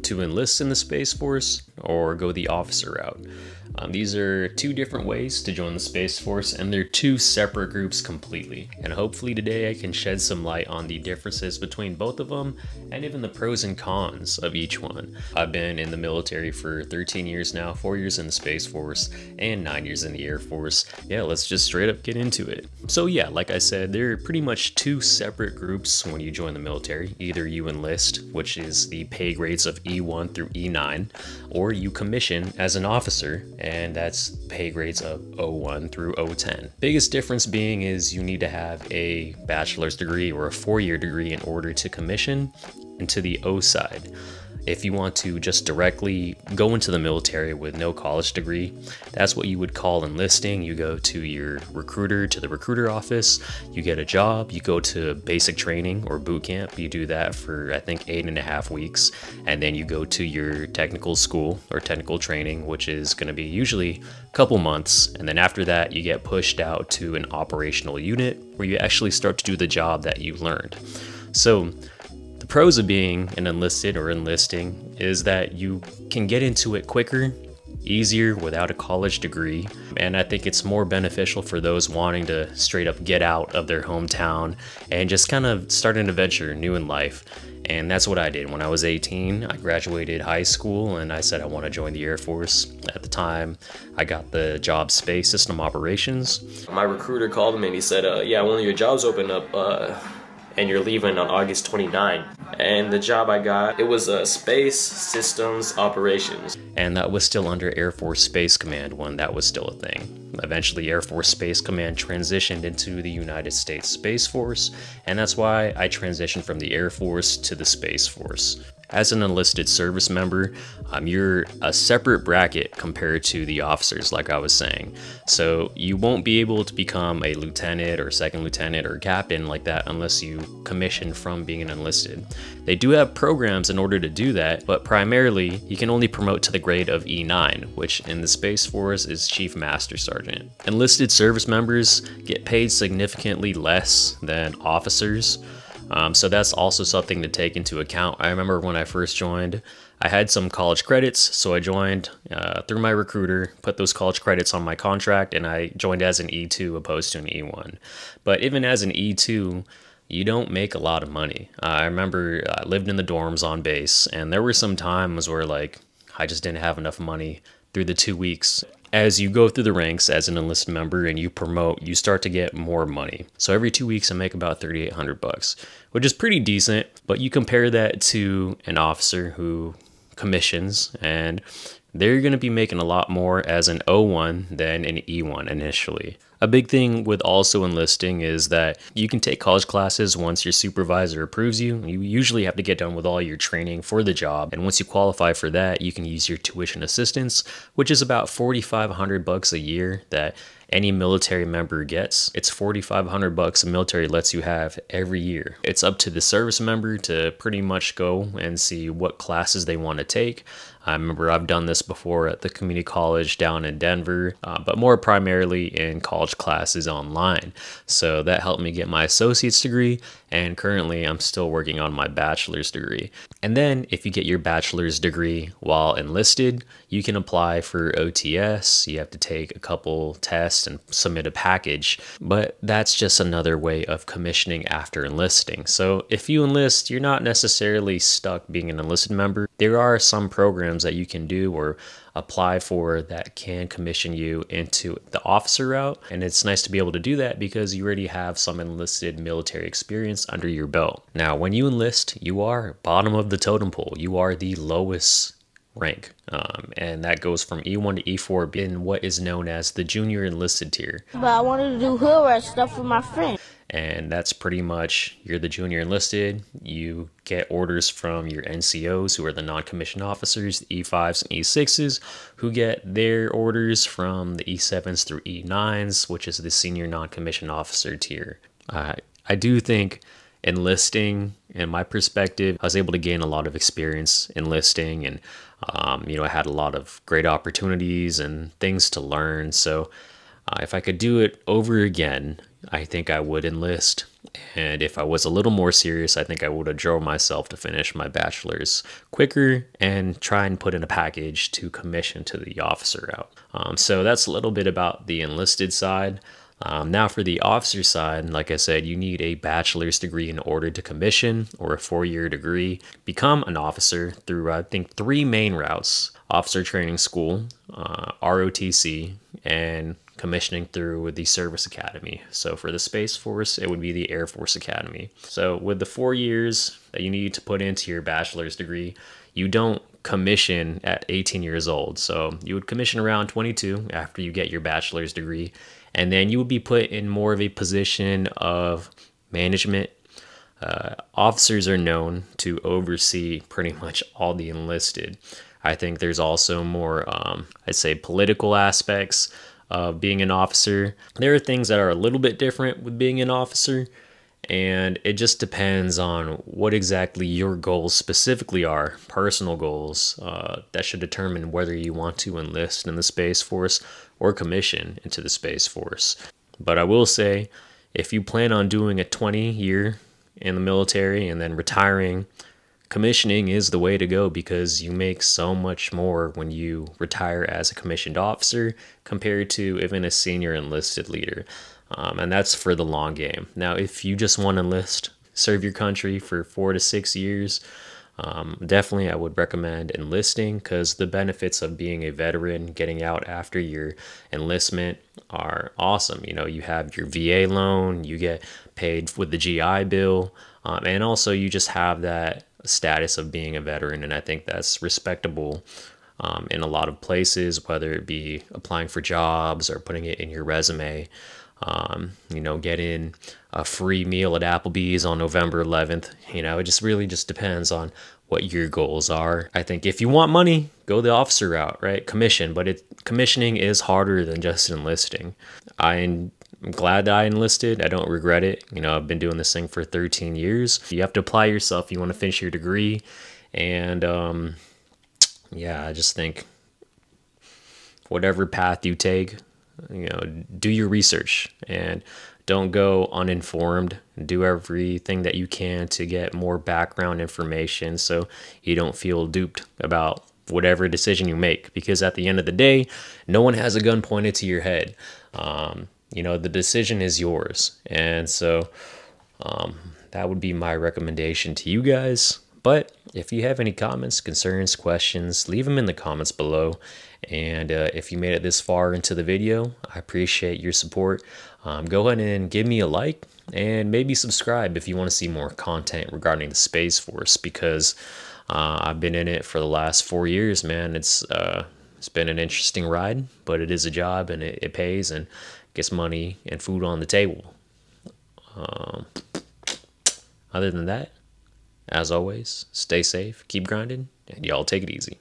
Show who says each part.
Speaker 1: to enlist in the Space Force or go the officer route. These are two different ways to join the Space Force, and they're two separate groups completely. And hopefully today I can shed some light on the differences between both of them and even the pros and cons of each one. I've been in the military for 13 years now, 4 years in the Space Force and 9 years in the Air Force. Yeah, let's just straight up get into it. So yeah, like I said, they're pretty much two separate groups when you join the military. Either you enlist, which is the pay grades of E1 through E9, or you commission as an officer, and that's pay grades of O1 through O10. Biggest difference being is you need to have a bachelor's degree or a 4-year degree in order to commission into the O side. If you want to just directly go into the military with no college degree, that's what you would call enlisting. You go to your recruiter, to the recruiter office, you get a job, you go to basic training or boot camp. You do that for I think 8.5 weeks, and then you go to your technical school or technical training, which is going to be usually a couple months, and then after that you get pushed out to an operational unit where you actually start to do the job that you learned. So the pros of being an enlisted or enlisting is that you can get into it quicker, easier without a college degree, and I think it's more beneficial for those wanting to straight up get out of their hometown and just kind of start an adventure new in life. And that's what I did. When I was 18, I graduated high school and I said I want to join the Air Force. At the time, I got the job Space System Operations. My recruiter called me and he said, yeah, one of your jobs opened up and you're leaving on August 29. And the job I got, it was Space Systems Operations. And that was still under Air Force Space Command when that was still a thing. Eventually, Air Force Space Command transitioned into the United States Space Force, and that's why I transitioned from the Air Force to the Space Force. As an enlisted service member, you're a separate bracket compared to the officers, like I was saying. So you won't be able to become a lieutenant or second lieutenant or captain like that unless you commission from being an enlisted. They do have programs in order to do that, but primarily you can only promote to the grade of E9, which in the Space Force is Chief Master Sergeant. Enlisted service members get paid significantly less than officers. So that's also something to take into account. I remember when I first joined, I had some college credits, so I joined through my recruiter, put those college credits on my contract, and I joined as an E2 opposed to an E1. But even as an E2, you don't make a lot of money. I remember I lived in the dorms on base, and there were some times where like I just didn't have enough money through the 2 weeks. As you go through the ranks as an enlisted member and you promote, you start to get more money. So every 2 weeks I make about $3,800, which is pretty decent, but you compare that to an officer who commissions and they're going to be making a lot more as an O1 than an E1 initially. A big thing with also enlisting is that you can take college classes once your supervisor approves you. You usually have to get done with all your training for the job, and once you qualify for that, you can use your tuition assistance, which is about $4,500 a year that any military member gets. It's $4,500 the military lets you have every year. It's up to the service member to pretty much go and see what classes they want to take. I remember I've done this before at the community college down in Denver, but more primarily in college classes online. So that helped me get my associate's degree, and currently I'm still working on my bachelor's degree. And then if you get your bachelor's degree while enlisted, you can apply for OTS. You have to take a couple tests and submit a package, but that's just another way of commissioning after enlisting. So if you enlist, you're not necessarily stuck being an enlisted member. There are some programs that you can do or apply for that can commission you into the officer route, and it's nice to be able to do that because you already have some enlisted military experience under your belt. Now when you enlist, you are bottom of the totem pole. You are the lowest rank, and that goes from E1 to E4 in what is known as the junior enlisted tier.
Speaker 2: But I wanted to do hood rat stuff with my friend.
Speaker 1: And that's pretty much, you're the junior enlisted, you get orders from your NCOs, who are the non-commissioned officers, the E5s and E6s, who get their orders from the E7s through E9s, which is the senior non-commissioned officer tier. I do think enlisting, in my perspective, I was able to gain a lot of experience enlisting, and I had a lot of great opportunities and things to learn. So if I could do it over again, I think I would enlist. And if I was a little more serious, I think I would have drove myself to finish my bachelor's quicker and try and put in a package to commission to the officer route. So that's a little bit about the enlisted side. Now for the officer side, like I said, you need a bachelor's degree in order to commission, or a 4-year degree. Become an officer through, I think, 3 main routes: officer training school, ROTC, and commissioning through the service academy. So for the Space Force, it would be the Air Force Academy. So with the 4 years that you need to put into your bachelor's degree, you don't commission at 18 years old. So you would commission around 22 after you get your bachelor's degree, and then you would be put in more of a position of management. Officers are known to oversee pretty much all the enlisted. I think there's also more, I'd say, political aspects of being an officer. There are things that are a little bit different with being an officer, and it just depends on what exactly your goals specifically are, personal goals, that should determine whether you want to enlist in the Space Force or commission into the Space Force. But I will say, if you plan on doing a 20-year in the military and then retiring, commissioning is the way to go, because you make so much more when you retire as a commissioned officer compared to even a senior enlisted leader. And that's for the long game. Now, if you just want to enlist, serve your country for 4 to 6 years, definitely I would recommend enlisting, because the benefits of being a veteran, getting out after your enlistment, are awesome. You know, you have your VA loan, you get paid with the GI Bill, and also you just have that status of being a veteran, and I think that's respectable in a lot of places, whether it be applying for jobs or putting it in your resume. You know, getting a free meal at Applebee's on November 11th. You know, it just really just depends on what your goals are. I think if you want money, go the officer route, right? Commission, but commissioning is harder than just enlisting. I'm glad that I enlisted. I don't regret it. You know, I've been doing this thing for 13 years. You have to apply yourself. You want to finish your degree. And yeah, I just think whatever path you take, you know, do your research and don't go uninformed. Do everything that you can to get more background information so you don't feel duped about whatever decision you make, because at the end of the day, no one has a gun pointed to your head. You know, the decision is yours. And so that would be my recommendation to you guys. But if you have any comments, concerns, questions, leave them in the comments below. And if you made it this far into the video, I appreciate your support. Go ahead and give me a like, and maybe subscribe if you want to see more content regarding the Space Force, because I've been in it for the last 4 years, man. It's been an interesting ride, but it is a job, and it pays and gets money and food on the table. Other than that, as always, stay safe, keep grinding, and y'all take it easy.